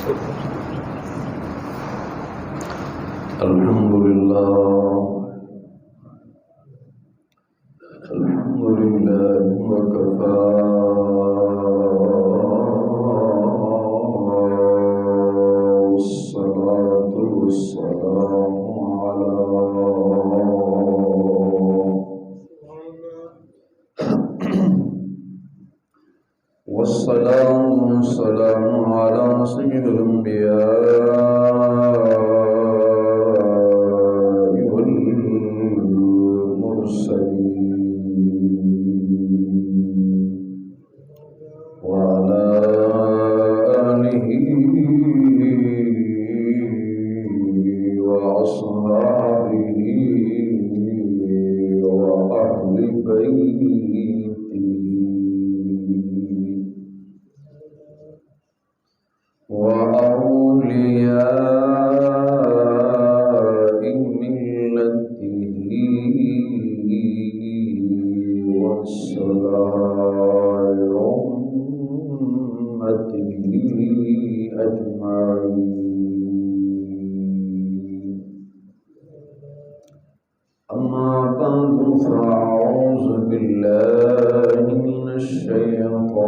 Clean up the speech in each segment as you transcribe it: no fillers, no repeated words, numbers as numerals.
الحمد لله وكفى والصلاة والسلام على سيد الأنبياء والمرسلين وعلى آله وأصحابه وأهل بيته وأولياء ملته وسرار أمته أجمعين. أما بعد فأعوذ بالله من الشيطان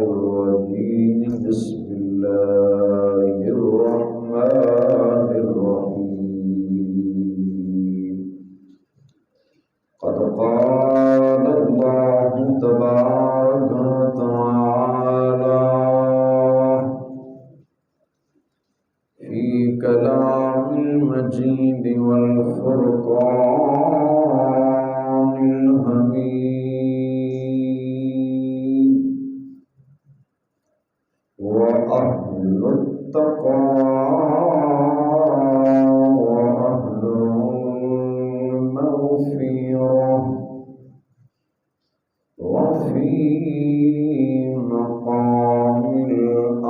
الرجيم. بسم الله الرحمن الرحيم. قد قال الله تبارك وتعالى في كلام المجيد والفرقان الحميد: وأهل التقوى وأهل المغفرة. وفي مقام الآخر: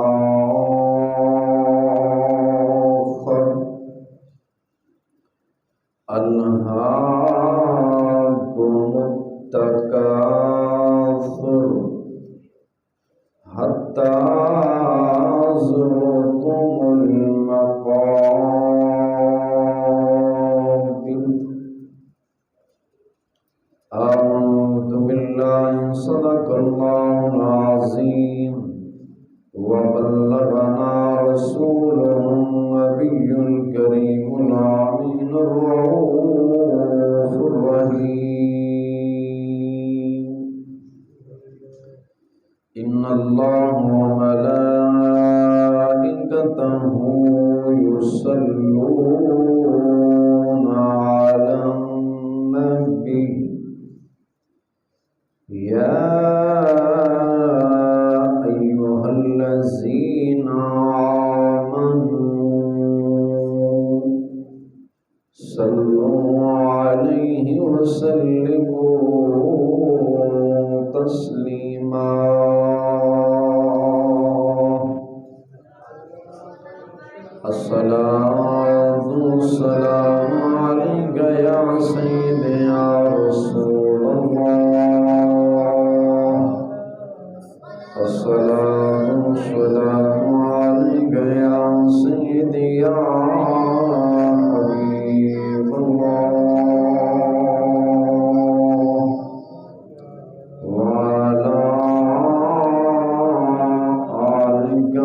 ألهاكم التكاثر حتى زرتم المقابر. آمنت بالله صدق الله العظيم وبلغنا رسوله النبي الكريم الأمين الرؤوف الرحيم. إن الله وملائكته يصلون على النبي يا أيها الذين آمنوا صلوا عليه وسلموا تسليما. الصلاة والسلام عليك يا سيدي يا رسول الله. الصلاة والسلام عليك يا سيدي يا حبيب الله. وعلى آلك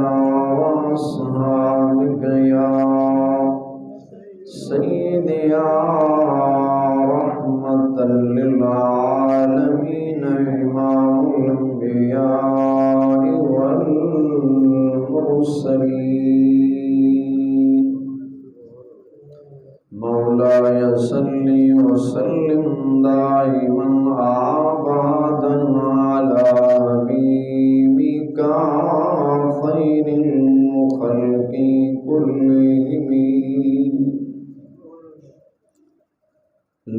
وأصحابك يا سيدي يا رحمة للعالمين إمام الأنبياء والمرسلين. مولاي صل وسلم دائما أبدا على حبيبك خير الخلق كلهم.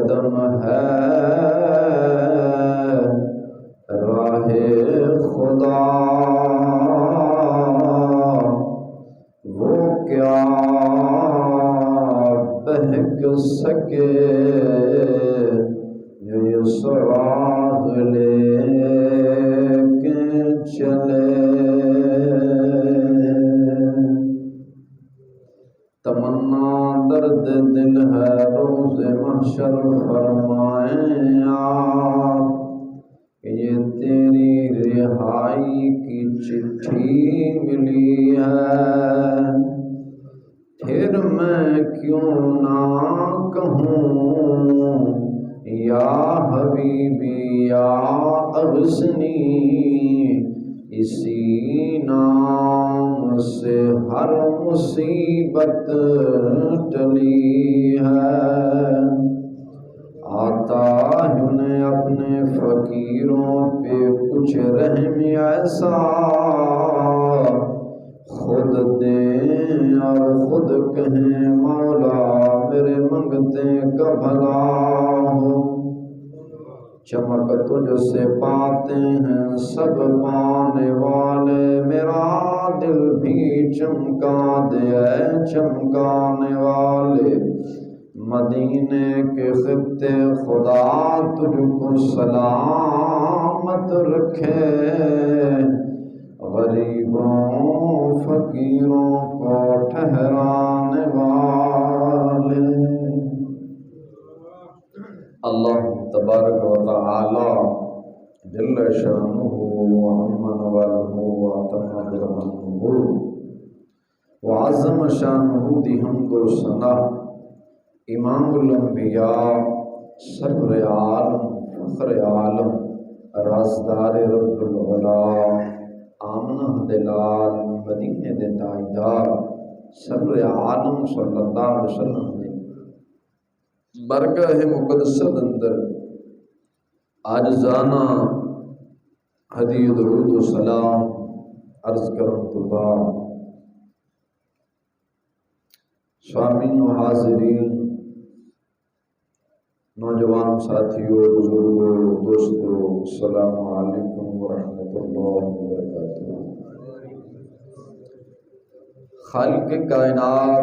قدم ہے راہ خدا، وہ کیا بہک سکے جو یہ سراغ لے کے چلے۔ تمنا درد دل ہے روز محشر فرمائیں آپ کہ یہ تیری رہائی کی چٹھی ملی ہے، پھر میں کیوں نہ کہوں یا حبیبی یا اغثنی، اسی نام سے ہر مصیبت ٹلی ہے۔ آتا ہے انہیں اپنے فقیروں پہ کچھ رحم ایسا، خود دیں اور خود کہیں مولا میرے منگتے کا بھلا ہو۔ چمک تجھ سے پاتے ہیں سب پانے والے، میرا دل بھی چمکا دے اے چمکانے والے۔ مدینے کے خطے خدا تجھ کو سلامت رکھے، غریبوں فقیروں کو ٹھہرانے والے۔ اللہ تبارک و تعالی جل شانہ وعم نواله وعتم برحمته وعظم شانہ دی حمد و ثنا، امام الانبیاء سرور عالم فخر عالم رازدار رب العلا آمنہ دلال مدینے دے تاجدار سرور عالم صلی اللہ علیہ وسلم نے برگاہ مقدسہ اندر عاجزانہ ہدیہ درود و سلام عرض کرن تو بعد، سامعین و حاضرین، نوجوان ساتھیوں، بزرگوں، دوستوں، السلام علیکم ورحمۃ اللہ وبرکاتہ۔ خالق کائنات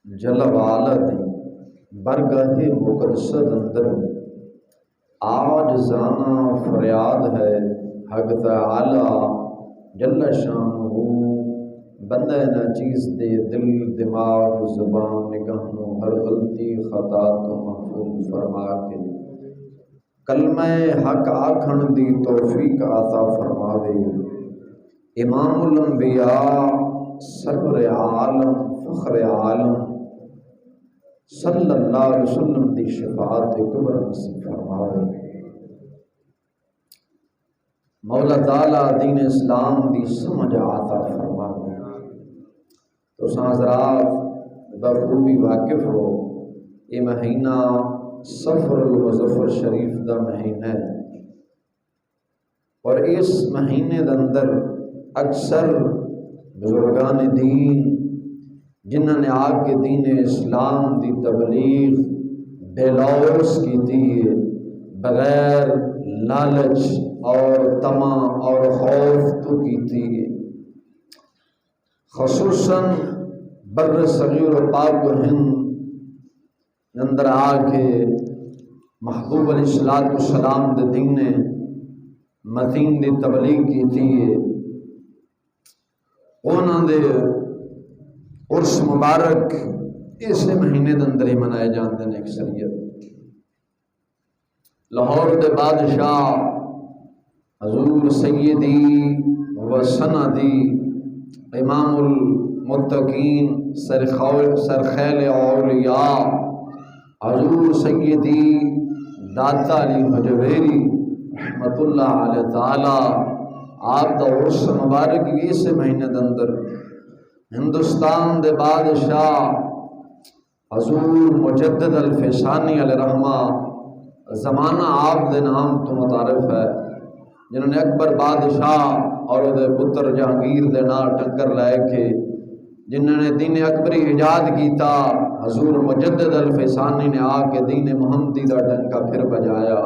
جل وعلا دی برگاہ مقدسہ اندر عاجزانہ فریاد ہے، حق تعالی جل شانہ بندہ ناچیز دے دل دماغ زبان نگاہ نو ہر غلطی خطا تو محفوظ فرما کے کلمہ حق آکھن دی توفیق عطا فرماوے۔ امام الانبیاء سرور عالم فخر عالم صلی اللہ علیہ وسلم دی شفاعت کبر نصیب فرماوے۔ مولا تعالی دین اسلام دی سمجھ عطا فرماوے۔ تو حضرات بخوبی واقف ہو، یہ مہینہ سفر المظفر شریف دا مہینہ ہے، اور اس مہینے دے اندر اکثر بزرگان دین جنہوں نے آگ کے دین اسلام دی تبلیغ بے لوث کی تھی، بغیر لالچ اور طمع اور خوف تو کی تھی، خصوصاً بر صغیر و پاک و ہند اندر آ کے محبوب علیہ السلام دے دین متین دی تبلیغ کی تھی۔ انہوں دے عرس مبارک اسے مہینے دے اندر ہی منائے جاندے ہیں اکثریت۔ لاہور دے بادشاہ حضور سیدی و سندی امام المتقین سرخیل اولیاء حضور سیدی داتا علی حجویری رحمت اللہ علیہ تعالی آپ دا عرس مبارک اس مہینے دے اندر ہندوستان دے بادشاہ حضور مجدد الفسانی علیہ رحمہ زمانہ آپ دے نام تو متعارف ہے، جنہوں نے اکبر بادشاہ اور دے پتر جہانگیر دے نال ٹکر لائے کے جنہوں نے دین اکبری ایجاد کیتا، حضور مجدد الفسانی نے آ کے دین محمدی دا ڈنکا پھر بجایا۔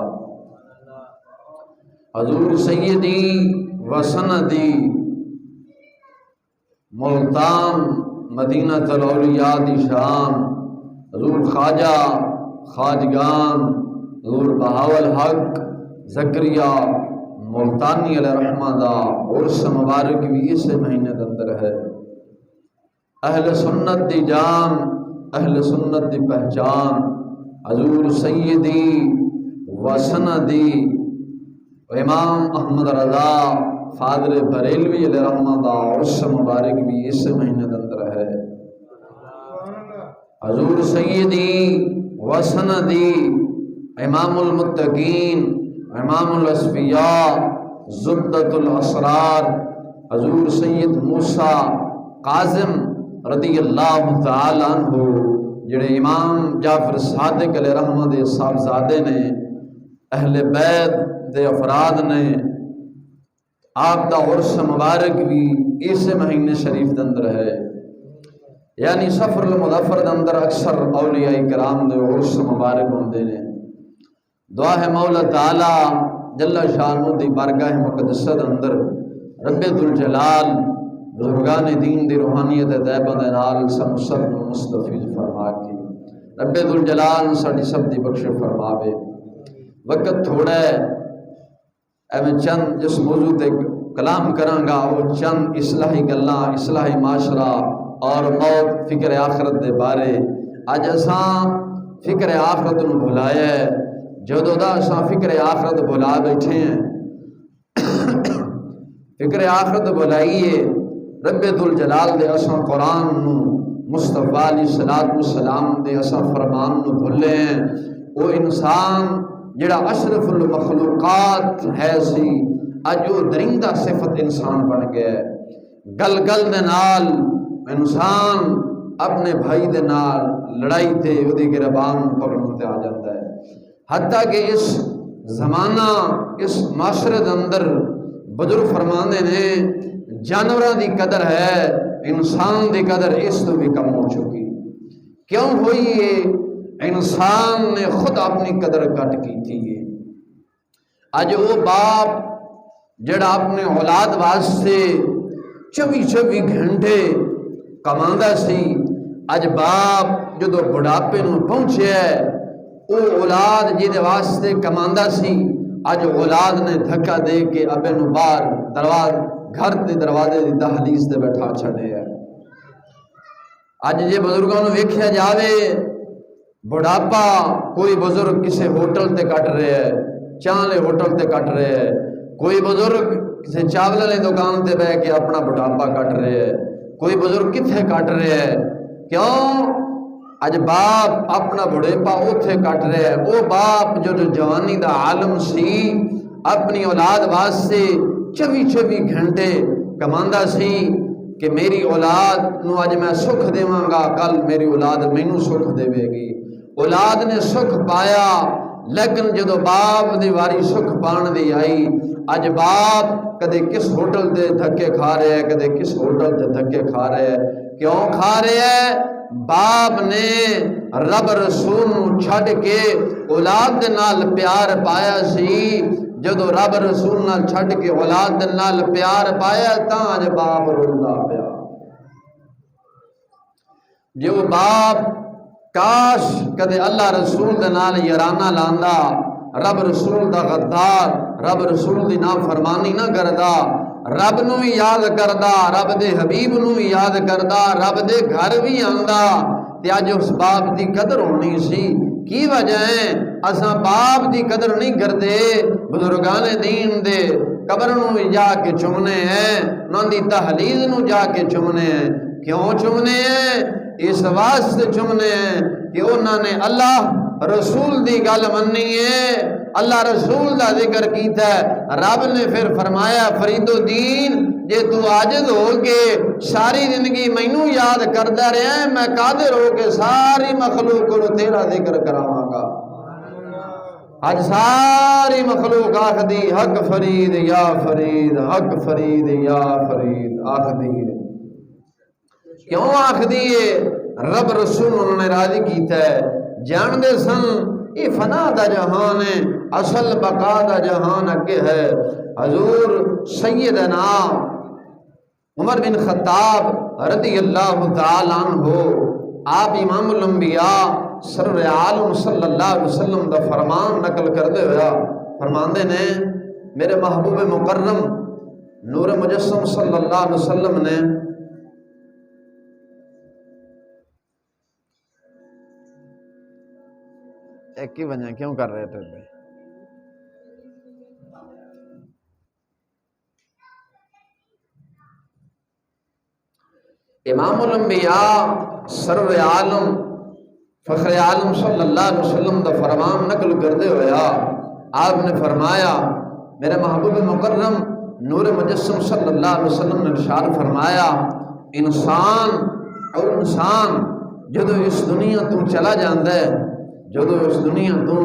حضور سیدی و سندی ملتان مدینہ الاولیاء دی شان، حضور خواجہ خواجگان حضور بہاول حق زکریا ملتانی علیہ رحمہ دا عرس مبارک بھی اس مہینے کے اندر ہے۔ اہل سنت دی جان، اہل سنت دی پہچان، حضور سیدی و سندی امام احمد رضا فاضل بریلوی علیہ رحمہ دا عرس مبارک بھی اس مہینے کے اندر ہے۔ حضور سیدی و سندی امام المتقین، امام الاصفیاء، زبدۃ الاسرار، حضور سید موسیٰ قاظم رضی اللہ تعالی عنہ جڑے امام جعفر صادق علیہ رحمہ دے صاحبزادے نے، اہل بیت دے افراد نے، آپ دا عرس مبارک بھی اس مہینے شریف دے اندر ہے۔ یعنی سفر المظفر دے اندر اکثر اولیاء کرام دے عرس مبارک ہوندے نے۔ دعا ہے مولا تعالی جل شانہ دی بارگاہ مقدسہ دے اندر رب ذوالجلال بزرگان دین دی روحانیت طیبہ دے نال سب سب مستفیض فرما کے رب ذوالجلال ساڈی سب دی بخش فرماوے۔ وقت تھوڑا ہے، میں چند جس موضوع تے کلام کراں گا وہ چند اصلاحی گلاں، اصلاحی معاشرہ اور موت فکر آخرت دے بارے۔ اج اساں فکر آخرت نو بھلایا ہے، جدوں دا اساں فکر آخرت بھلا بیٹھے ہیں، فکر آخرت بھلائیے رب ذوالجلال دے اساں قرآن نو، مصطفیٰ علیہ الصلوۃ والسلام دے اساں فرمان نو بھولے ہیں۔ وہ انسان جڑا اشرف المخلوقات ہے سی، اج وہ درندہ صفت انسان بن گیا ہے۔ گل گل دے نال انسان اپنے بھائی دے نال لڑائی تے اودی گربان پکڑن تے آ جاتا ہے۔ حتیٰ کہ اس زمانہ اس معاشرے دے اندر بزرگ فرماندے نے جانوراں دی قدر ہے، انسان دی قدر اس تو بھی کم ہو چکی۔ کیوں ہوئی ہے؟ انسان نے خود اپنی قدر کٹ کی تھی۔ اج وہ باپ جڑا اپنے اولاد واسطے 24 گھنٹے کماندا سی، اج باپ جدو بڑھاپے نو پہنچیا ہے، وہ اولاد جہدے واسطے کماندا سی، اج اولاد نے دھکا دے کے ابے نو باہر گھر دے دروازے دی دہلیز تے بیٹھا چھڑے ہے۔ اج جے بزرگاں نو ویکھیا جاوے، بڑھاپا کوئی بزرگ کسی ہوٹل تے کٹ رہے ہے، چاہلے ہوٹل تے کٹ رہے ہے، کوئی بزرگ کسی چاول والے دکان تے بیٹھ کے اپنا بڑھاپا کٹ رہے ہے، کوئی بزرگ کتھے کٹ رہے ہے۔ کیوں؟ اج باپ اپنا بڑھاپا اوتھے کٹ رہے ہے۔ وہ باپ جو جوانی دا عالم سی، اپنی اولاد واسطے 24 گھنٹے کماندا سی کہ میری اولاد نو اج میں سکھ دیواں گا، کل میری اولاد مینوں سکھ دے گی۔ اولاد نے سکھ پایا، لیکن جدو باپ دی واری سکھ پان دی آئی، اج باپ کدے کس ہوٹل تے دھکے کھا رہے ہے، کدے کس ہوٹل تے دھکے کھا رہے ہے۔ کیوں کھا رہے ہے؟ باپ نے رب رسول نو چھڈ کے اولاد دے نال پیار پایا سی۔ جدو رب رسول نال چھڈ کے اولاد دے نال پیار پایا تاں اج باپ روندا پیا۔ جو باپ کاش کدے اللہ رسول دے نال یارانہ لاندا، رب رسول دا غدار، رب رسول دی نافرمانی نہ کردا، رب نو بھی یاد کردا، رب دے حبیب نو بھی یاد کردا، رب دے گھر بھی آندا، تے اج اس باپ دی قدر ہونی سی۔ کی وجہ ہے؟ اساں باپ دی قدر نہیں کردے، بزرگان دین دے قبر نو بھی جا کے چومنے ہیں، انہاں دی تحلیل نو جا کے چومنے ہیں۔ کیوں چومنے ہیں؟ اس واسطے چومنے ہیں کہ انہوں نے اللہ رسول دی گل مننی ہے، اللہ رسول دا ذکر کیتا ہے۔ رب نے پھر فرمایا فرید الدین جے تو عاجز ہو کے ساری زندگی مینوں یاد کردا رہا ہے، میں قادر ہو کے ساری مخلوق کو تیرا ذکر کراواں گا۔ آج ساری مخلوق آخدی حق فرید یا فرید، حق فرید یا فرید آخدی ہے۔ کیوں آکھ دیے رب رسول انہوں نے راضی کیتا ہے، جان دے سن یہ فنا دا جہان ہے، اصل بقا دا جہان اگے ہے۔ حضور سیدنا عمر بن خطاب رضی اللہ تعالیٰ عنہ آپ امام الانبیاء سرور عالم صلی اللہ علیہ وسلم دا فرمان نقل کردے ہویا فرماندے نے میرے محبوب مکرم نور مجسم صلی اللہ علیہ وسلم نے ایک ہی وجہ کیوں کر رہے تھے؟ امام الانبیاء سرور عالم فخر عالم صلی اللہ علیہ وسلم دا فرمان نقل کردے ہویا آپ نے فرمایا میرے محبوب مکرم نور مجسم صلی اللہ علیہ وسلم نے ارشاد فرمایا انسان جدو اس دنیا تو چلا جاندہ ہے، جدو اس دنیا تو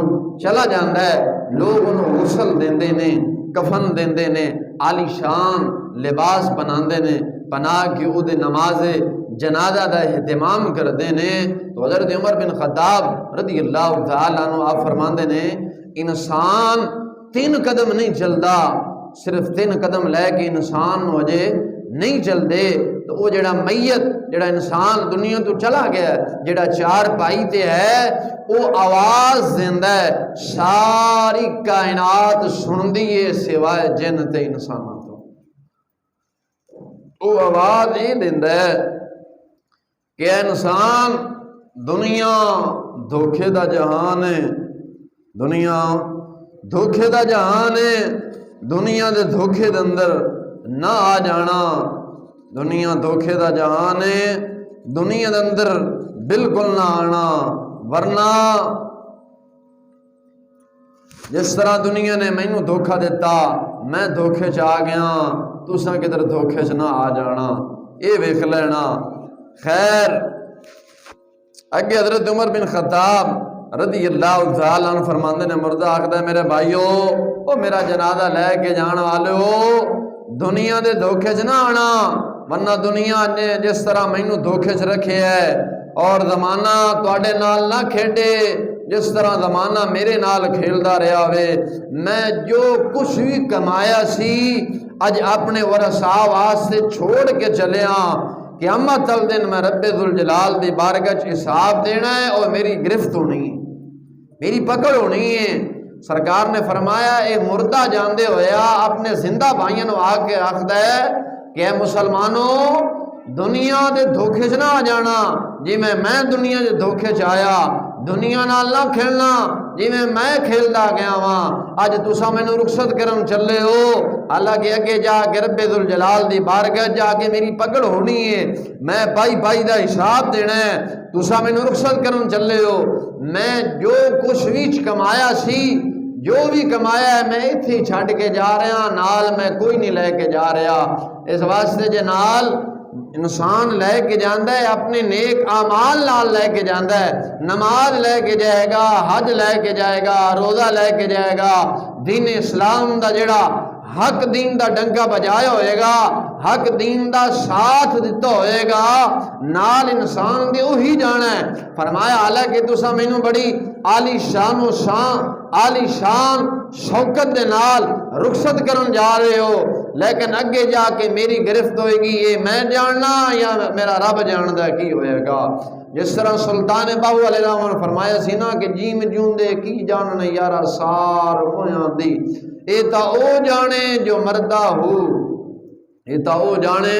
چلا جاندہ ہے لوگ انہوں غسل دیندے نے، کفن دیندے نے، عالی شان لباس بناندے نے، بنا کے او دے نماز جنازہ دا اہتمام کر دینے۔ تو حضرت عمر بن خطاب رضی اللہ تعالیٰ عنہ آپ فرماندے نے انسان 3 قدم نہیں چلدا، صرف 3 قدم لے کے انسان نو اجے نہیں چل دے تو وہ جڑا میت جڑا انسان دنیا تو چلا گیا جڑا 4 پائی تے ہے وہ آواز دیندہ ہے، ساری کائنات سن دیئے سوائے جن تے انسانوں تو، وہ آواز یہ دیندہ ہے کہ انسان دنیا دھوکے دا جہان ہے، دنیا دھوکے دا جہان ہے، دنیا دے دھوکے دے اندر نہ آ جانا، دنیا دھوکے دا جہان ہے، دنیا دے اندر بالکل نہ آنا، ورنہ جس طرح دنیا نے مینوں دھوکا دیتا میں دھوکے چ آ گیا، تساں کدھر دھوکے چ نہ آ جانا، یہ ویکھ لینا۔ خیر اگے حضرت عمر بن خطاب رضی اللہ تعالیٰ عنہ فرماندے نے مردہ آکھدا میرے بھائیو او میرا جنازہ لے کے جان والو دنیا دے دھوکے چ نہ آنا، ورنہ دنیا نے جس طرح مینوں دھوکے چ رکھے ہے اور زمانہ تواڈے نال نہ کھیڈے جس طرح زمانہ میرے نال کھیلدا رہیا ہوئے۔ میں جو کچھ بھی کمایا سی اج اپنے ورثاء واسطے چھوڑ کے چلیا، قیامت تل دن میں رب ذوالجلال دی بارگاہ وچ حساب دینا ہے اور میری گرفت ہونی ہے، میری پکڑ ہونی ہے۔ سرکار نے فرمایا اے مردہ جاندے ہویا اپنے زندہ بھائیوں نو آ کے آکھدا ہے کہ اے مسلمانوں دنیا دے دھوکے چ نہ آ جانا، جی میں دنیا دے دھوکے چ آیا، دنیا نال نہ کھیلنا جی میں کھیلدا گیا ہاں، اج تساں مینوں رخصت کرن چلے ہو، حالانکہ اگے جا کے رب ذوالجلال دی بارگاہ جا کے میری پکڑ ہونی ہے، میں بائی دا حساب دینا ہے، تساں مینوں رخصت کرن چلے ہو۔ میں جو کچھ بھی کمایا سی جو بھی کمایا ہے میں ایتھے ہی چھڈ کے جا رہا، نال میں کوئی نہیں لے کے جا رہا۔ اس واسطے جے نال انسان لے کے جاندہ ہے اپنے نیک اعمال نال لے کے جاندہ ہے، نماز لے کے جائے گا، حج لے کے جائے گا، روزہ لے کے جائے گا، دین اسلام دا جڑا حق دین دا ڈنکا بجایا ہوئے گا، حق دین دا ساتھ دیتا ہوئے گا، نال انسان دے وہی جانا ہے۔ فرمایا حالانکہ تساں مینوں بڑی عالی شان و عالی شان شوکت دے نال رخصت کرن جا رہے ہو، لیکن اگے جا کے میری گرفت ہوئے گی، یہ میں جاننا یا میرا رب جاندا کی ہوئے گا۔ جس طرح سلطان باہو علیہ السلام نے فرمایا سی نا کہ جیم جوندے کی جاننے یارا سار ہویاں دی، اے تا او جانے جو مردہ ہو، اے تا او جانے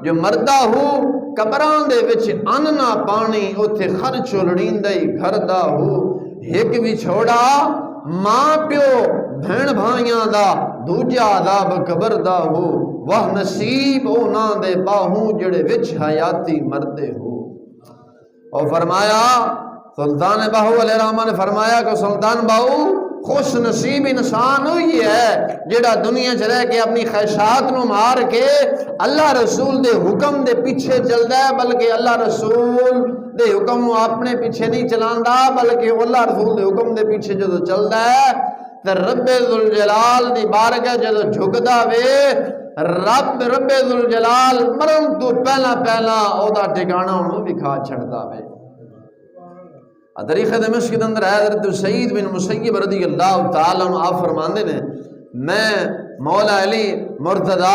جو مردہ ہو، قبران دے وچ ان نہ پانی اوتھے خرچ لڑیندے گھر دا ہو، ایک بھی چھوڑا ماں پیو بھین بھائیاں دا، دوجا عذاب قبر دا ہو، وہ نصیب اونا دے باہوں جڑے وچ حیاتی مردے ہو۔ اور فرمایا سلطان باہو علیہ الرحمن نے فرمایا کہ سلطان باہو خوش نصیب انسان ہوئی ہے جڑا دنیا چ رہ کے اپنی خواہشات نو مار کے اللہ رسول دے حکم دے پیچھے چلدا ہے، بلکہ اللہ رسول دے حکم نو اپنے پیچھے نہیں چلاندا، بلکہ اللہ رسول دے حکم دے پیچھے جدو چلدا ہے تے رب ذوالجلال دی بارگاہ جدو جھکدا وے رب ذوالجلال مرن تو پہلا پہلا او دا ٹھکانہ انہوں بھی کھا چھڑتا ہے۔ تاریخ دمشق کے اندر حضرت سعید بن مسیب رضی اللہ تعالیٰ عنہ آپ فرماندے نے میں مولا علی مرتضی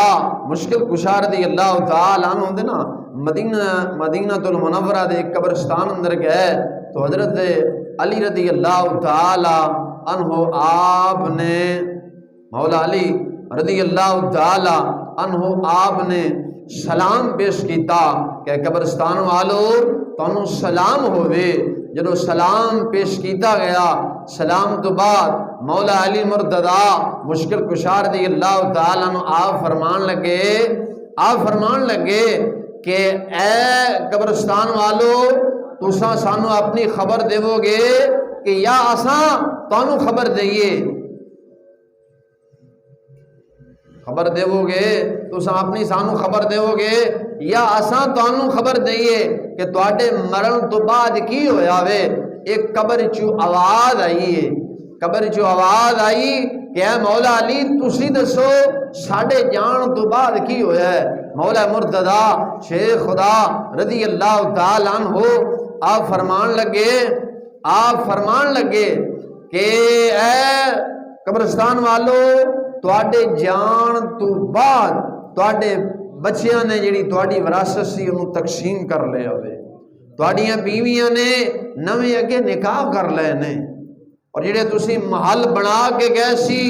مشکل کشا رضی اللہ تعالیٰ عنہ ہوندے نا مدینہ المنورہ دے ایک قبرستان اندر گئے تو حضرت علی رضی اللہ تعالیٰ عنہ آپ نے مولا علی رضی اللہ تعالیٰ عنہ آپ نے سلام پیش کیتا کہ قبرستان والو تانوں سلام ہوئے۔ جدو سلام پیش کیتا گیا سلام تو بعد مولا علی مرتضی مشکل کشا رضی اللہ تعالیٰ عنہ آپ فرمان لگے کہ اے قبرستان والو تساں سانو اپنی خبر دیو گے کہ یا اساں تانوں خبر دئیے، خبر دیو گے تساں اپنی سانو خبر دیو گے یا اساں تانوں خبر دئیے کہ تواڈے مرن تو بعد کی ہویا وے۔ ایک قبر چو آواز آئی ہے، قبر چو آواز آئی کہ اے مولا علی تسی دسو ساڈے جان تو بعد کی ہویا ہے۔ مولا مرتضی شیخ خدا رضی اللہ تعالیٰ عنہ آپ فرمان لگے کہ اے قبرستان والو تواڈے جان تو بعد تواڈے بچیاں نے جڑی تواڈی وراثت سی انہوں تقسیم کر لے ہوئے، تواڈیاں بیویاں نے نویں اگے نکاح کر لے نے، اور جڑے تسی محل بنا کے گئے سی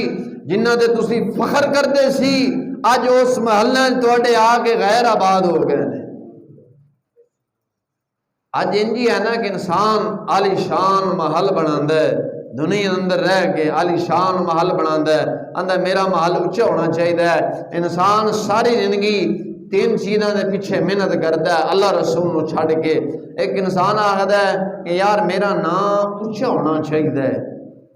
جنہاں دے تسی فخر کرتے سی اج اس محلہ تواڈے آ کے غیر آباد ہو گئے نے۔ اج انجی ہے نا کہ انسان عالی شان محل بناندہ ہے، دنیا اندر رہ کے عالی شان محل بناندہ ہے، اندر میرا محل اچھا ہونا چاہیے ہے۔ انسان ساری زندگی تین چیزاں دے پیچھے محنت کرتا ہے اللہ رسول نو چھڑ کے۔ ایک انسان آخدا ہے کہ یار میرا نام اچھا ہونا چاہیے ہے،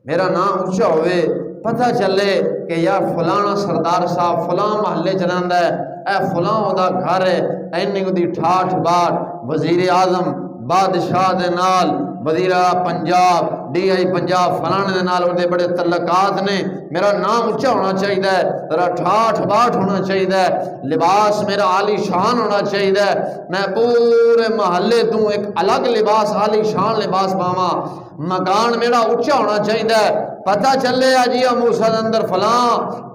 میرا نام اچھا ہوئے، پتہ چلے کہ یار فلانا سردار صاحب فلاں محلے چلاندہ ہے، اے فلاں دا گھر ہے، اینی کو دی ٹھاٹھ بار وزیر اعظم بادشاہ دے نال وزیر پنجاب ڈی آئی پنجاب فلانے دے نال اندے بڑے تعلقات نے، میرا نام اچھا ہونا چاہیے ہے، میرا ٹھاٹھ باٹھ ہونا چاہیے ہے، لباس میرا عالی شان ہونا چاہیے ہے، میں پورے محلے تو ایک الگ لباس عالی شان لباس پاواں، مکان میرا اچھا ہونا چاہیے ہے۔ پتہ چلے جی موسیٰ اندر فلاں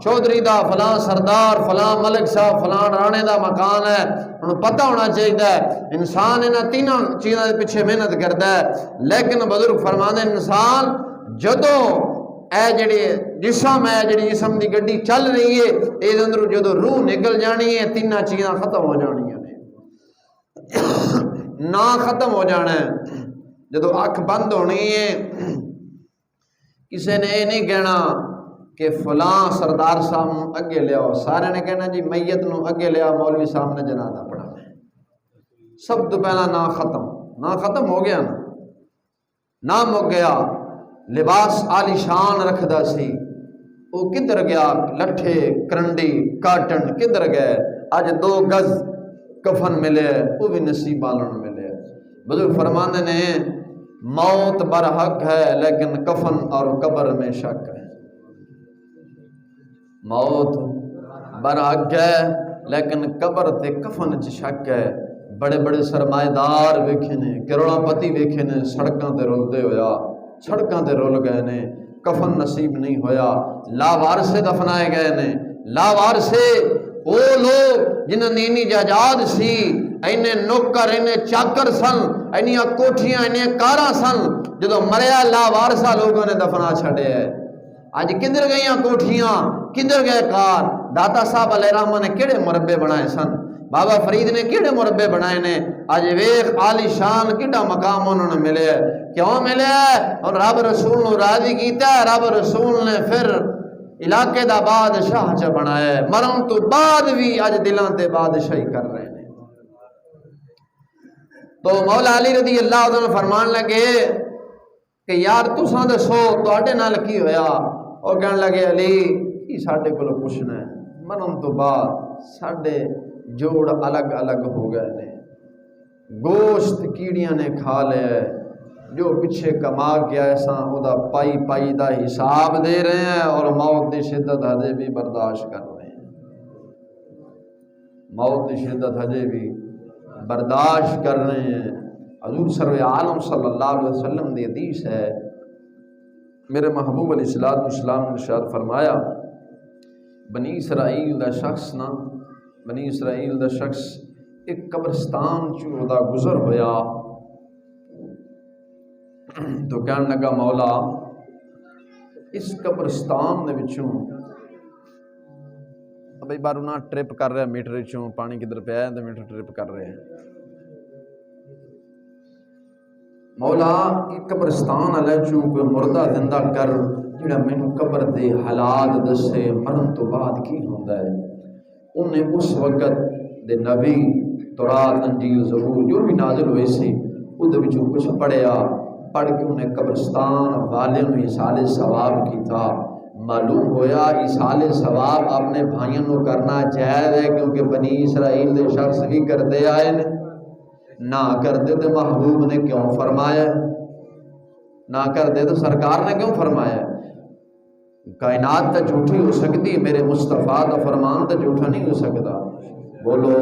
چودھری دا فلاں سردار فلاں ملک صاحب فلاں رانے دا مکان ہے، انہوں پتہ ہونا چاہیے ہے۔ انسان انہاں تینوں چیزوں کے پیچھے محنت کرتا ہے، لیکن بزرگ فرماندے انسان جدوں اے جڑی جسم ہے جڑی جسم دی گڈی چل رہی ہے اے اندروں جدوں روح نکل جانی ہے تینوں چیزاں ختم ہو جانیاں نے، نہ ختم ہو جانا ہے۔ جدوں اکھ بند ہونی ہے کسی نے یہ نہیں کہنا کہ فلاں سردار صاحب اگے لیاؤ، سارے نے کہنا جی میت نو اگے لیا مولوی صاحب نے جنازہ پڑھا، سب تو پہلا نہ ختم ہو گیا نہ مک گیا۔ لباس عالی شان رکھدا سی وہ کدھر گیا، لٹھے کرنڈی کاٹن کدھر گئے، اج 2 گز کفن ملے وہ بھی نصیب والوں ملے۔ بزرگ فرماندے نے موت برحق ہے لیکن کفن اور قبر میں شک ہے، موت برحق ہے لیکن قبر تے کفن چ شک ہے۔ بڑے بڑے سرمایہ دار ویکھے نے، کروڑا پتی ویکھے نے، سڑکاں تے رلدے ہویا، سڑکاں تے رول گئے نے، کفن نصیب نہیں ہویا، لاوارثے دفنائے گئے نے۔ لاوارثے وہ لوگ جنہاں دی اینی جائیداد سی، اینے نوکر اینے چاکر سن، اینیاں کوٹھیاں اینے کاراں سن، جدو مریا لاوارثہ لوگوں نے دفنا چھڑے ہے۔ آج کدھر گئیاں کوٹھیاں، کدھر گئے کار؟ داتا صاحب علیہ رحمہ نے کیڑے مربے بنائے سن، بابا فرید نے کیڑے مربے بنائے نے، آج ویخ عالی شان کیڑا مقام انہوں نے ملے ہے، کیوں ملے ہے؟ اور رب رسول نے راضی کیتا ہے، رب رسول نے پھر علاقے دا بادشاہ چا بنایا ہے، مرن تو بعد بھی آج دلان تے بادشاہی کر رہے ہیں۔ تو مولا علی رضی اللہ عنہ فرمان لگے کہ یار تساں دسو تواڈے نال کی ہویا؟ اور کہنے لگے علی کی ساڈے کولوں پوچھنا ہے، مرن تو بعد ساڈے جوڑ الگ الگ ہو گئے نے، گوشت کیڑیاں نے کھا لیا، جو پیچھے کما گیا ایسا او دا پائی پائی دا حساب دے رہے ہیں اور موت دی شدت ہدے بھی برداشت کر رہے ہیں۔ موت کی شدت ہجے بھی برداشت کر رہے ہیں۔ حضور سرور عالم صلی اللہ علیہ وسلم دی حدیث ہے، میرے محبوب علیہ السلام نے ارشاد فرمایا، بنی اسرائیل دا شخص نا، بنی اسرائیل دا شخص ایک قبرستان چوں دا گزر ہویا تو کہنے لگا مولا اس قبرستان دے وچوں بھائی بار انہاں ٹرپ کر رہے ہیں میٹر چوں پانی کدھر پہ آیا تو میٹر ٹرپ کر رہے ہیں، مولا ایک قبرستان علیہ چوں کوئی مردہ زندہ کر جڑا مینوں قبر دے حالات دسے مرن تو بعد کی ہوندا ہے۔ انہیں اس وقت دے نبی تورات انجیل زبور جو بھی نازل ہوئے سی اودے وچوں کچھ پڑھ کے انہیں قبرستان والے نے ایصال ثواب کیتا۔ معلوم ہویا ایصال ثواب اپنے بھائیوں کو کرنا جائز ہے، کیونکہ بنی اسرائیل دے شخص بھی کرتے آئے نے، نہ کرتے تو محبوب نے کیوں فرمایا، نہ کرتے تو سرکار نے کیوں فرمایا۔ کائنات تو جھوٹی ہو سکتی، میرے مصطفیٰ کا فرمان تو جھوٹا نہیں ہو سکتا۔ بولو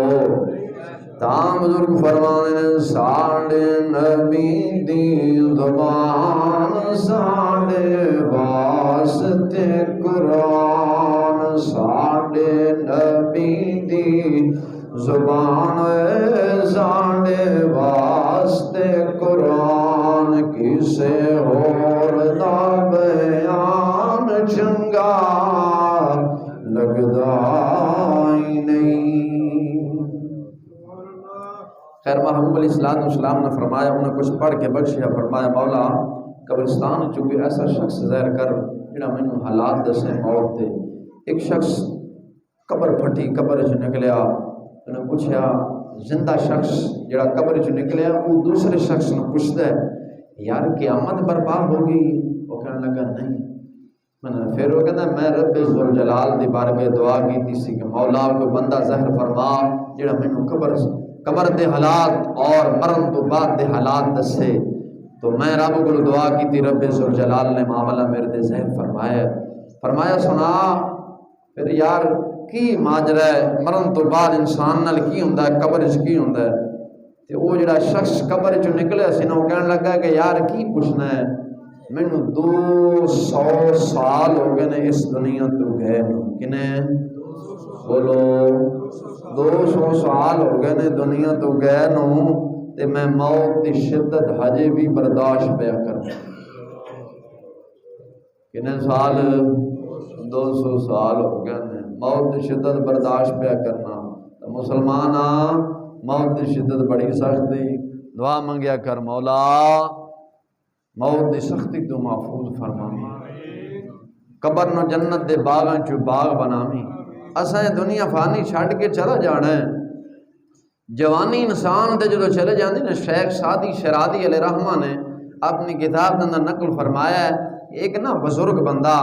تاں بزرگ فرمانے ساڑے نبی دی زبان ساڑے واسطے قرآن، ساڑے نبی دی زبان ساڑے واسطے قرآن، کسے اور دا بیان چنگا لگدا ہی نہیں۔ خیر محبوب علیہ السلام نے فرمایا، انہیں کچھ پڑھ کے بخشیا، فرمایا مولا قبرستان چونکہ ایسا شخص ظاہر کر جڑا مینوں حالات دسے موت دے۔ ایک شخص قبر پھٹی، قبر چ نکلیا، انہیں پوچھا زندہ شخص جڑا قبر چ نکلیا وہ دوسرے شخص نے پوچھتا ہے یار قیامت برپا ہو گئی؟ وہ کہنے لگا نہیں۔ پھر وہ کہتا میں رب ذوالجلال دی بارگاہ دعا کی سی کہ مولا کوئی بندہ ظاہر فرما جڑا مینوں قبر دے حالات اور مرن تو بعد دے حالات دسے، تو میں رب کو دعا کی تھی، رب ذوالجلال نے معاملہ میرے دے ظاہر فرمایا سنا پھر یار کی ماجرا ہے، مرن تو بعد انسان نال کی ہوندا ہے، قبر وچ کی ہوندا ہے۔ تے وہ جڑا شخص قبر چوں نکلیا سی نا وہ کہنے لگا کہ یار کی پوچھنا ہے، مینوں 200 سال ہو گئے نے اس دنیا تو گئے نو، کنے بولو 200 سال ہو گئے نے دنیا تو گئے نو، تے میں موت کی شدت ہجے بھی برداشت پیا کرنا۔ کنے سال؟ 200 سال ہو گئے نے موت کی شدت برداشت پیا کرنا۔ تو مسلمان موت کی شدت بڑی سختی، دعا منگیا کر مولا موت کی سختی تو محفوظ فرمامی، قبر نو جنت دے باغاں چو باغ بنامی۔ اساں دنیا فانی چھڈ کے چلا جانا ہے، جوانی انسان دے جدو چلے جاندی نا، شیخ سعدی شرادی علیہ رحمہ نے اپنی کتاب کے اندر نقل فرمایا ہے، ایک نا بزرگ بندہ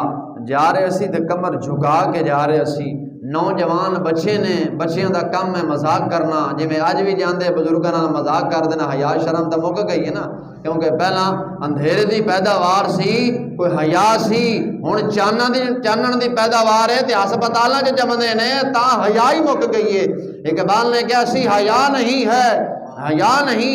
جا رہے اسی تے کمر جھکا کے جا رہے اسی، نوجوان بچے نے، بچیاں دا کم ہے مذاق کرنا، جی میں اج بھی جاندے بزرگاں نال مذاق کر دینا، حیا شرم تے مک گئی ہے نا، کیونکہ پہلا اندھیرے دی پیداوار سی، کوئی حیا سی، ہن چانن دی پیداوار ہے تے ہسپتالاں چ جمدے نے تاں حیا ہی مک گئی ہے۔ اقبال نے کہا سی حیا نہیں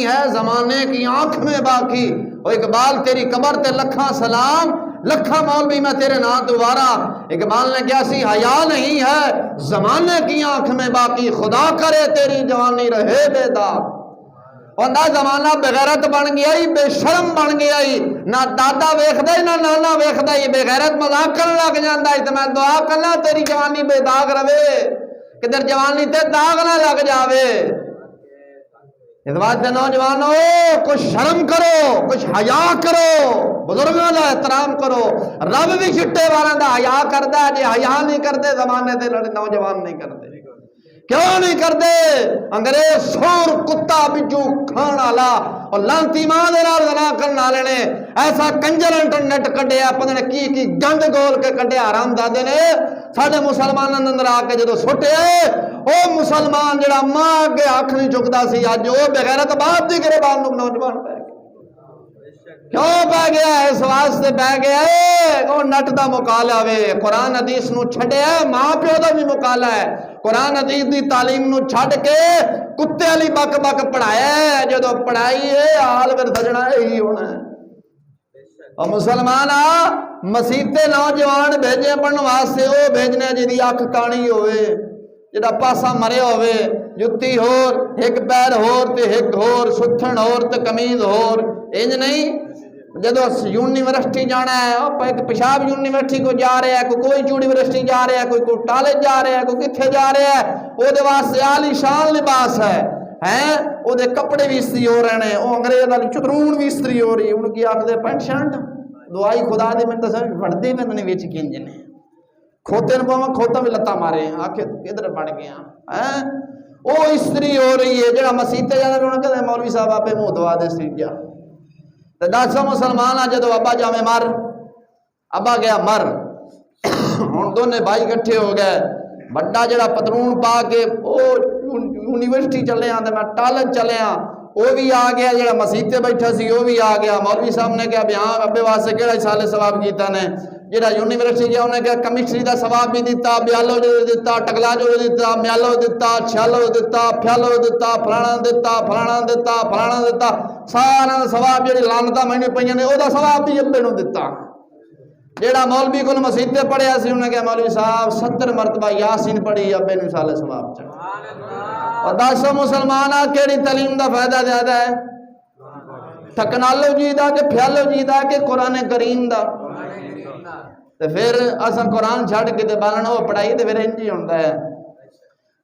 ہے زمانے کی آنکھ میں باقی، اور اقبال تیری قبر تے لکھاں سلام، لکھاں مولوی میں تیرے نام دوبارہ۔ اقبال نے کہا سی حیا نہیں ہے زمانے کی آنکھ میں باقی، خدا کرے تیری جوانی رہے بے داغ۔ اور نہ زمانہ بغیرت بن گیا ہی، بے شرم بن گیا ہی، نہ دادا ویکھدا ہی نہ نانا ویکھدا ہی، بے غیرت مذاق کرن لگ جاندا ہے۔ تے میں دعا کرنا تیری جوانی بے داغ رہے، کدھر جوانی تے داغ نہ لگ جاوے۔ اس واسطے نوجوانوں کچھ شرم کرو، کچھ حیا کرو، بزرگوں کا احترام کرو۔ رب بھی چھٹے والا دا حیا کردا ہے، جے حیا نہیں کرتے زمانے دے نوجوان نہیں کرتے۔ کیوں نہیں کرتے؟ انگریز سور کتا بجو کھان والا اور لانتی ماں دے نال زنا کرن والے نے ایسا کنجر انٹرنیٹ کڈیا، پتہ نہیں کی گند گول کے کڈیا، حرام دادے نے ساڈے مسلماناں دے اندر آ کے جدوں سٹے او مسلمان جڑا ماں اگے اکھ نہیں چکدا سی، اج او بغیرت باپ دی گربان نوجوان پہ کیوں پہ گیا؟ اس واسطے پہ گیا ہے وہ نٹ دا مکالا وے، قرآن حدیث نو چھڈیا، ماں پیو دا بھی مکالا ہے، قرآن حدیث دی تعلیم نو چھڈ کے کتے والی بک بک پڑھایا، جدو پڑھائی ہے حال پھر سجنا یہی ہونا ہے۔ اور مسلمان مسیتے نوجوان بھیجے پڑھن واسطے وہ بھیجنے جی اکھ کانی ہوئے، جڑا پاسا مرے ہوئے، جتی ہور ایک پیر ہور تے ایک ہور، ستھن ہور تے کمیز ہور، انج نہیں۔ جدو یونیورسٹی جانا ہے، ایک پیشاب یونیورسٹی کو جا رہا ہے، کوئی یونیورسٹی جا رہا ہے، کوئی کالج جا رہا ہے، کوئی کتنے جا رہا ہے، وہ دے واسطے عالی شان لباس ہے ہیں، وہ دے کپڑے بھی استری ہو رہے ہیں، وہ انگریز والی چترون بھی استری ہو رہی ہے، ان کی آخر پینٹ شرٹ دعائی خدا دے میں تصویر بڑھتے میں نے ویچ کی انجن ہے، کھوتے نے پاؤں کھوتا بھی لتا مارے ہیں، آخر کدھر بڑھ گیا ہیں، وہ استری ہو رہی ہے، جڑا مسیتے جانا انہوں نے کہتے مولوی صاحب آپ منہ دعا دے سی کیا دسو مسلمان جدو ابا جامے مر، ابا گیا مر، ہوں دونوں بھائی کٹھے ہو گئے، بڑا جڑا پتلون پا کے وہ یونیورسٹی چلے آ میں ٹالج چلے آ، وہ بھی آ گیا، جڑا مسیتے بیٹھا سی وہ بھی آ گیا، مولوی صاحب نے کہا بھی ہاں ابے واسطے کہڑا سال ثواب کیتا نے، جڑا یونیورسٹی گیا انہیں کہا کیمسٹری دا ثواب بھی دیتا، بیالوجی دیتا، ٹیکنالوجی دیتا، میالو دیتا، چھیالو دیتا، پھیالو دیتا، فلانا دیتا، فلانا دیتا، فلانا دیتا، سارا ثواب جڑی لانتا مہینے پہ نے وہ ثواب بھی ابے نو دیتا۔ جیڑا مولوی کو مسیتے پڑھیا سی انہیں کہا مولوی صاحب 70 مرتبہ یاسین پڑھی ابے نو سال ثواب چاہیے۔ اور دسو مسلمان کیڑی تعلیم دا فائدہ زیادہ ہے؟ ٹیکنالوجی دا کہ پھیالوجی دا کہ قرآن کریم دا؟ تو پھر اصل قرآن چھڑ کے تے بالنا وہ پڑھائی تے پھر انجی ہوتا ہے۔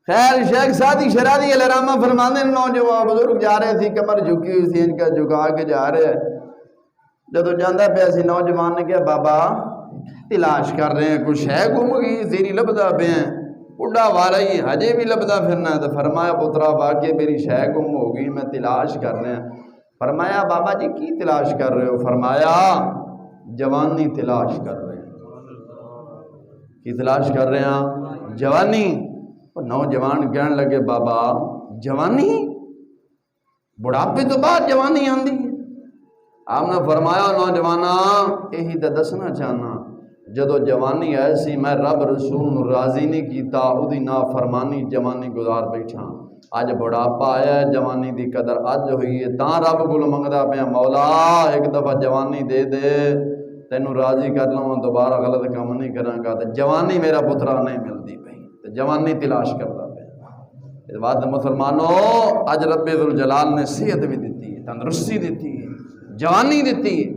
خیر شیخ سادی شرادی الرحمہ فرمانے نوجوان بزرگ جا رہے تھی، کمر جھکی ہوئی تھی، ان کا جھکا کے جا رہے ہیں، جدو جاندہ پہ ایسی نوجوان نے کہا بابا تلاش کر رہے ہیں، کچھ ہے گم گئی زیری لبدا پہ ہیں، اڈا وارا ہی حجے بھی لبدا پھرنا ہے، تو فرمایا پترا واقعی میری شے گم ہو گئی، میں تلاش کر رہے ہیں۔ فرمایا بابا جی کی تلاش کر رہے ہو؟ فرمایا جوانی تلاش کر رہے ہیں۔ کی تلاش کر رہے ہیں؟ جوانی۔ نوجوان کہنے لگے بابا جوانی بڑھاپے تو بعد جوانی آندی ہے؟ آپ نے فرمایا نوجوانا یہی تو دسنا چاہنا، جدو جوانی ایسی میں رب رسول راضی نہیں کیتا، اودی نافرمانی جوانی گزار بیٹھا، اج بڑھاپا آیا ہے، جوانی دی قدر اج ہوئی ہے، تاں رب کو منگدا پیا مولا ایک دفعہ جوانی دے دے تینوں راضی کر لوں، دوبارہ غلط کام نہیں کراں گا، تو جوانی میرا پترا نہیں ملتی پئی، تو جوانی تلاش کرتا پیا۔ اس بات مسلمانوں اج رب ذوالجلال نے صحت بھی دیتی ہے، تندرستی دیتی ہے، جوانی دیتی ہے،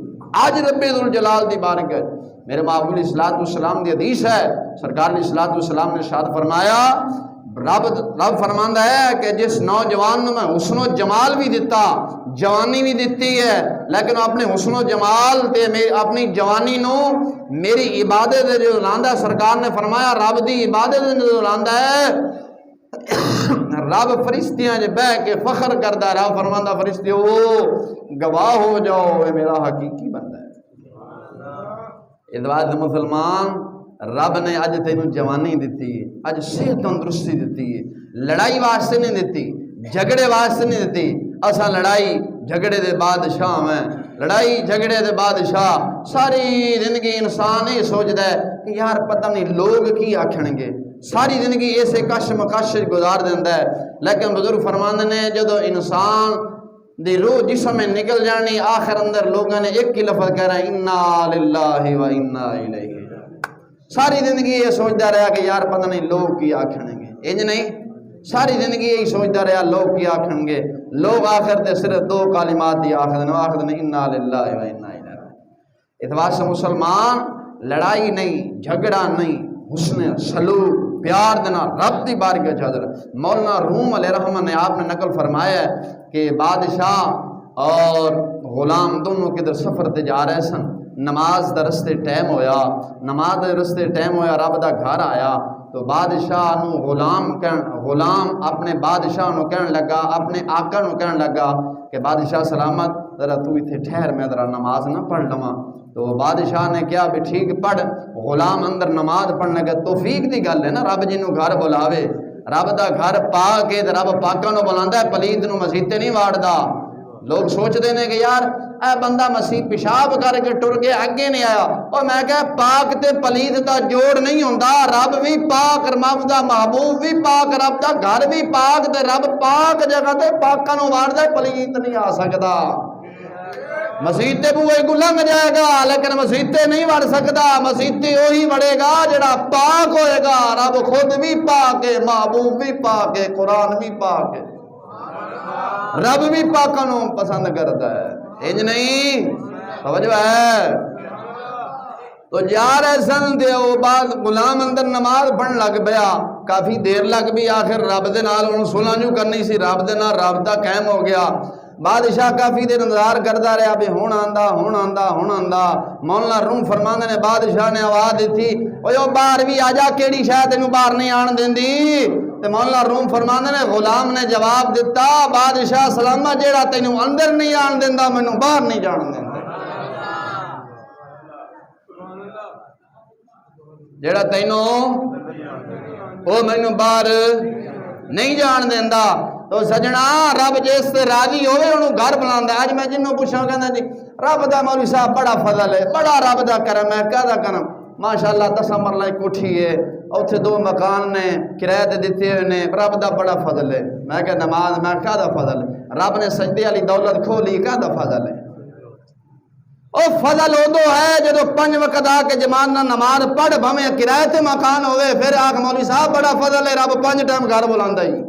آج رب ذوالجلال دی بارگاہ میرے محبوب علیہ الصلوۃ والسلام دی حدیث ہے، سرکار علیہ الصلوۃ والسلام نے ارشاد فرمایا، رب فرماندا ہے کہ جس نوجوان میں حسن و جمال بھی دیتا، جوانی بھی دیتی ہے، لیکن اپنے حسن و جمال تے اپنی جوانی نو میری عبادت جو لاندا، سرکار نے فرمایا رب دی عبادت جو لاندا ہے، رب فرشتیاں جے بہ کے فخر کردا ہے، رب فرماندا فرشتیو گواہ ہو جاؤ اے میرا حقیقی بندہ ہے۔ ادواد مسلمان رب نے اج تینوں جوانی دیتی ہے، اج صحت تندرستی دیتی ہے، لڑائی واسطے نہیں دیتی، جھگڑے واسطے نہیں دیتی، اساں لڑائی جھگڑے دے بادشاہ میں، لڑائی جھگڑے دے بادشاہ، ساری زندگی انسان یہ سوچدا ہے کہ یار پتہ نہیں لوگ کی آکھن گے، ساری زندگی ایسے کش مکش گزار دیندا ہے، لیکن بزرگ فرماندے نے جدو انسان دی روح جسم میں نکل جانی، آخر اندر لوگوں نے ایک ہی لفظ کہہ رہا ہے انا للہ و انا الیہ، ساری زندگی یہ سوچتا رہا کہ یار پتہ نہیں لوگ کی آکھن گے، انج نہیں، ساری زندگی یہی سوچتا رہا لوگ کی آکھن گے، لوگ آخر تے صرف دو کلمات ہی آخر دیں انا للہ و انا الیہ۔ اتوار سے مسلمان لڑائی نہیں، جھگڑا نہیں، حسن سلوک پیار دینا رب دی بارگاہ حاضر۔ مولانا روم علیہ رحمہ نے آپ نے نقل فرمایا ہے کہ بادشاہ اور غلام دونوں کدھر سفر تے جا رہے سن، نماز دا رستے ٹائم ہویا، نماز دے رستے ٹائم ہویا، رب دا گھر آیا تو بادشاہ نو غلام اپنے بادشاہ نو کہن لگا، اپنے آقا نو کہن لگا کہ بادشاہ سلامت ذرا تو ایتھے ٹھہر، میں ذرا نماز نہ پڑھ لواں۔ تو بادشاہ نے کیا بھی ٹھیک پڑھ، غلام اندر نماز پڑھنے لگا، توفیق دی گل ہے نا، رب جنوں گھر بلاوے، رب دا گھر پا کے رب پاکاں نو بلاندا ہے، پلیت نو مسیتے نہیں واڑدا۔ لوگ سوچتے ہیں کہ یار اے بندہ مسیح پیشاب کر کے ٹر کے اگے نہیں آیا. اور میں کہا پاک تے پلیت دا جوڑ نہیں ہوندا. رب بھی پاک، رب دا محبوب بھی پاک، رب دا گھر بھی پاک، تے رب پاک جگہ تے پاکاں نوں واردا پلیت نہیں آ سکدا. مسیتے بوئے کو لنگ جائے گا لیکن مسیتے نہیں وڑ سکتا. مسیتے وہی وڑے گا جڑا پاک ہوئے گا. رب خود بھی پاک ہے، محبوب بھی پاک ہے، قرآن بھی پاک ہے. رب بھی پاکانوں پسند کرتا ہے. انج نہیں توجہ ہے. تو جا رہے سن تے او بعد غلام اندر نماز پڑھن لگ پیا. کافی دیر لگ بھی آخر رب دے نال ہن سلح جو کرنی سی. رب دے نال رابطہ قائم ہو گیا. بادشاہ کافی دیر انتظار کرتا رہا بھی ہون آندا ہون آندا ہون آندا. مولانا روم فرماندے نے بادشاہ نے آواز دیتی او باہر بھی آ جا، کیڑی شے تینوں باہر نہیں آن دیندی. تے مولانا روم فرماندے نے غلام نے جواب دیتا بادشاہ سلامہ جیڑا تینوں اندر نہیں آن دیندا مینوں باہر نہیں جان دیندا. جیڑا تینوں او مینوں باہر نہیں جان دیندا. تو سجنا رب جس سے راضی ہوئے انہوں گھر بلاندا. آج میں جنوں پوچھاں کہندا جی رب دا مولوی صاحب بڑا فضل ہے، بڑا رب دا کرم ہے. کہدا کرم؟ ماشاءاللہ 10 مرلہ کوٹھی ہے، اوتھے 2 مکان نے کرایہ تے دتے ہوئے نے. رب دا بڑا فضل ہے. میں کہ نماز میں کہدا فضل ہے؟ رب نے سجدے والی دولت کھولی، کہدا فضل ہے؟ او فضل ادو ہے جدو 5 وقت آ کے جماعت نماز پڑھ بھویں کرایہ تے مکان ہوئے پھر آ کے مولوی صاحب بڑا فضل ہے رب 5 ٹائم گھر بلاندا ہی.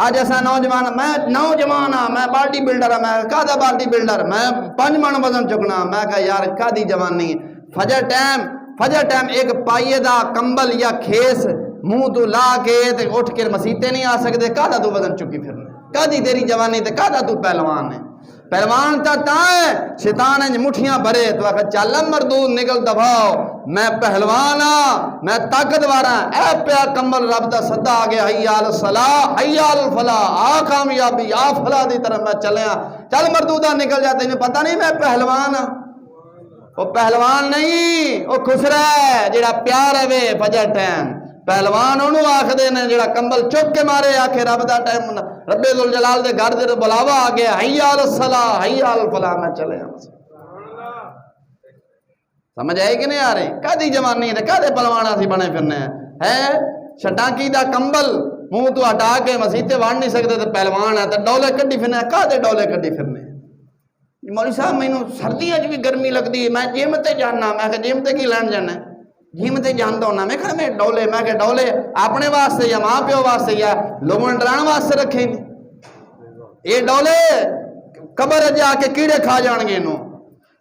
آج ایسا نوجوان، میں نوجوان ہاں، میں باڈی بلڈر ہاں. میں کہدا باڈی بلڈر؟ میں 5 من وزن چکنا. میں کہا یار کہدی جوانی؟ فجر ٹائم ایک پائیے دا کمبل یا کھیس منہ تو لا کے تے اٹھ کے مسیتے نہیں آ سکتے. کہدا تو وزن چکی پھرنا؟ کہدی تیری جوانی؟ تے کہدا تو پہلوان ہے؟ پہلوان تا ہے شیطان انج مٹھیاں بھرے تو آخر چل مردود نکل دفاؤ. میں پہلوان ہاں، میں طاقتور ہاں. اے پیا کمبل رب دا صدا آ گیا، حی علی الصلاح حی علی الفلاح، آ کامیابی آ فلاح دی طرف میں چلیا. چل مردودہ نکل جا. تینوں پتہ نہیں میں پہلوان ہاں؟ وہ پہلوان نہیں، وہ خسرا ہے جڑا پیار ہے وے فجر ٹائم. پہلوان انہوں آکھدے نے جڑا کمبل چک کے مارے آکھے رب دا ٹائم رب ذوالجلال دے گھر دے بلاوا آ گیا، حی علی الصلاح حی علی الفلاح. میں چلے ہاں. سمجھ آئی کہ نہیں آ رہی؟ کدی جوانی ہے کدے پہلوان اسی بنے پھرنے ہیں. شٹانکی دا کمبل منہ تو ہٹا کے مسیتے وڑ نہیں سکتے تو پہلوان ہے. تو ڈولے کڈی پھرنے کدے ڈولے کڈی پھرنے؟ مولوی صاحب مینوں سردیاں بھی گرمی لگتی ہے، میں جم تے جانا. میں کہ جم تے کی لین جانا ہے؟ جم تے جاندا ہونا. میں کہ میں ڈولے، میں کہ ڈولے اپنے واسطے یا ماں پیو واسطے یا لوگوں ڈران واسطے رکھے نے. یہ ڈولے قبر جا کے کیڑے کھا جان گے. انہوں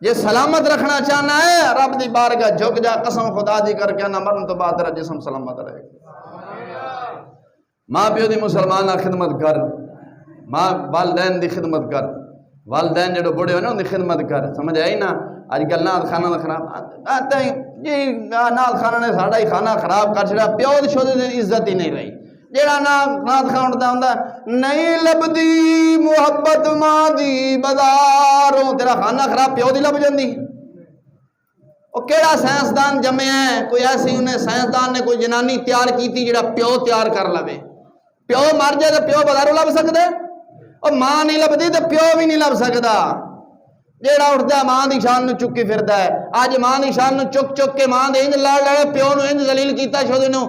یہ سلامت رکھنا چاہنا ہے رب دی بارگاہ جھک جا، قسم خدا دی کر کے نہ مرن تو بعد تیرا جسم سلامت رہے گا. ماں پیو دی مسلمان خدمت کر، ماں والدین دی خدمت کر. والدین جڑو بڑے ہونے ان دی خدمت کر. سمجھ آئی نا؟ آج کل نات خانہ دا خراب آتا ہے جی، نات خانہ نے ساڑا ہی خانہ خراب کر چھڑا. پیو دی شودے دی عزت ہی نہیں رہی. جیڑا نات خانہ دا ہوندا نہیں لبدی محبت ماں دی بازاروں، تیرا خانہ خراب پیو دی لب جاندی. وہ کیڑا سائنسدان جمے ہیں؟ کوئی ایسی انہیں سائنسدان نے کوئی جنانی تیار کی تھی جڑا پیو تیار کر لوے. پیو مر جائے تو پیو بازاروں لب سکتے، اور ماں نہیں لبدی تو پیو بھی نہیں لب سکتا. جیڑا اٹھتا ہے ماں دی شان نو چکی پھردا ہے. اج ماں دی شان نو چک چک کے ماں دے انج لڑ لڑے، پیو نو انج ذلیل کیتا شودے نو.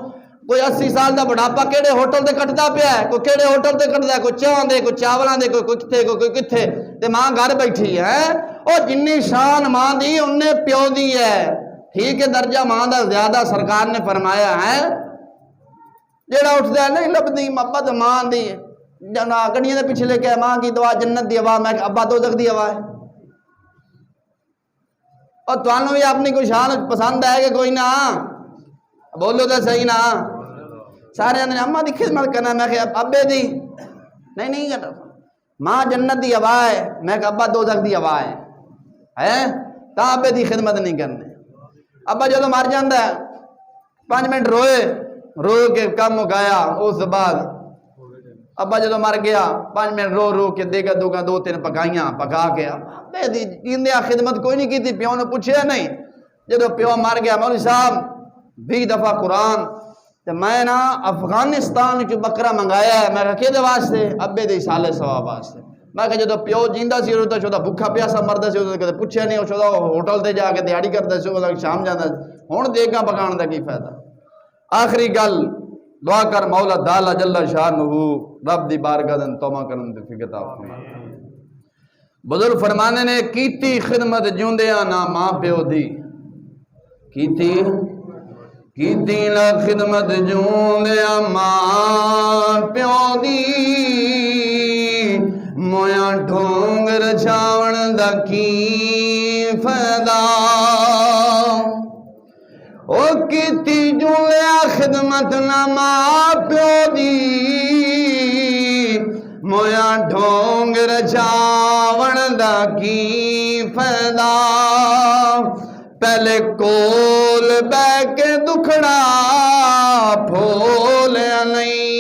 کوئی 80 سال دا بڑھاپا کیڑے ہوٹل تے کٹدا پیا ہے، کوئی کیڑے ہوٹل تے کٹدا ہے، کوئی چاواں دے، کوئی چاولاں دے، کوئی کتھے کوئی کتھے، تے ماں گھر بیٹھی ہے. او جنی شان ماں دی اننے پیو دی ہے. ٹھیک ہے درجہ ماں دا زیادہ سرکار نے فرمایا ہے. جیڑا اٹھدا ہے نہیں لبدی محبت ماں دی، جنا گڈیاں دے پیچھے لے کے ماں کی دعا جنت دی ہوا، میں ابا دوزخ دی ہوا ہے. اور تانوں بھی اپنی کوئی شان پسند ہے کہ کوئی نہ؟ بولو تو صحیح نا. سارے نے اماں دی خدمت کرنا، میں کہ ابے دی نہیں کرتا. ماں جنت دی ہوا ہے، میں کہ ابا دوزخ دی ہوا ہے تا ابے دی خدمت نہیں کرنے. ابا جدو مر جاندا ہے 5 منٹ رو کے کم مکایا. اس بعد ابا جدو مر گیا 5 منٹ رو کے دیگا 2-3 پکائیاں پکا کے ابے دی جیندیاں خدمت کوئی نہیں کی تھی. پیو نے پوچھیا نہیں. جدو پیو مر گیا مولوی صاحب 20 دفعہ قرآن تے میں نا افغانستان چ بکرا منگایا ہے. میں کہ دے واسطے؟ ابے دے سالے ثواب واسطے. میں کہ جدو پیو جیندا سی تو چودہ بھکھا پیاسا مردا سی کدے پوچھیا نہیں، چودہ ہوٹل تے جا کے دیہڑی کردا سی، شام جاندا سی، ہن دیگاں پکان دا کی فائدہ۔ آخری گل دعا کر مولا تعالی جل شانہ رب دی بارگاہ دن توبہ کرن دی فکر عطا فرما۔ بزرگ فرمانے نے کیتی خدمت جوندیاں نہ ماں پیو دی، کیتی نا خدمت جوندیاں ماں پیو دی، مویاں ڈھونگ رچاون دا کی فائدہ، او کیتی جوندیاں خدمت نہ ماں پیو دی، مویاں ڈھونگ رچاون دا کی فائدہ، پہلے کول بہ کے دکھڑا پھولیا نہیں،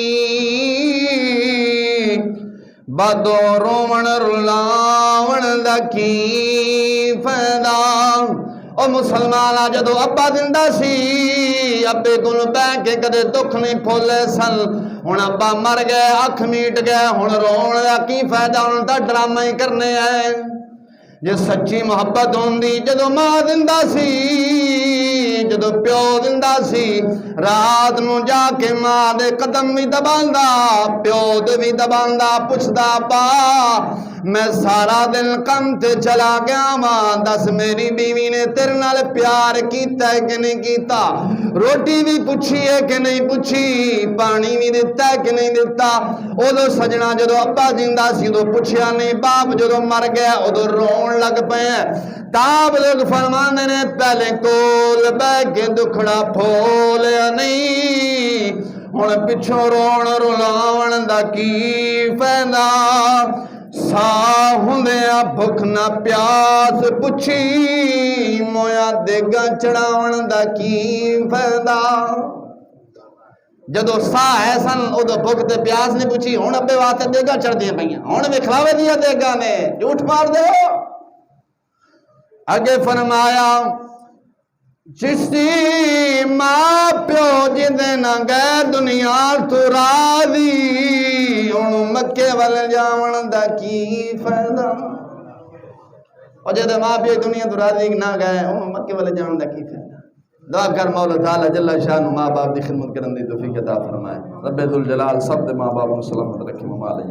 بدو روون رلاون دا کی فائدہ۔ او مسلمان جدو ابا زندہ سی ابے کول بہ کے کدے دکھ نہیں پھولے سن، ہن ابا مر گئے اکھ میٹ گئے، ہن رون دا کی فائدہ، ہن تا ڈرامہ ہی کرنے آئے۔ جے سچی محبت ہوندی جدو ماں زندہ سی، جدو پیو زندہ سی، رات نو جا کے ماں دے قدم بھی دباندا، پیو دے بھی دباندا، پوچھدا با میں سارا دن کم تے چلا گیا ماں، دس میری بیوی نے تیرے نال پیار کیتا ہے کہ نہیں کیتا، روٹی بھی پوچھی ہے کہ نہیں پوچھی، پانی بھی دیتا ہے کہ نہیں دیتا۔ ادو سجنا جدو ابا زندہ سی ادو پوچھیا نہیں، باپ جدو مر گیا ادو رون لگ پے۔ تاب لوگ فرمانے نے پہلے کول بہ کے دکھڑا پھولیا نہیں، ہن پچھوں رون رلاون دا کی فائدہ، سا ہوندیاں بھکھ نہ پیاس پچھی، مویا دیگاں چڑھاون دا کی فائدہ۔ جدو سا ہے سن ادو بھکھ تے پیاس نہیں پوچھی، ہن ابے واسطے دیگاں چڑھ دیاں پئیاں، ہن وکھاوے دیاں دیگاں نے، جھوٹ مار دے ہو۔ اگے فرمایا چشتی ماں پیو جدے نہ گئے دنیا تو راضی، ہن مکے ول جاون دا کی فائدہ، اور جدے ماں پیو دنیا تو راضی نہ گئے ہن مکے ول جاون دا کی فائدہ۔ دعا کر مولا تعالی جل شانہ ماں باپ دی خدمت کرن دی توفیق عطا فرمائے۔ رب ذوالجلال سب دے ماں باپ نوں سلامت رکھے، ممالک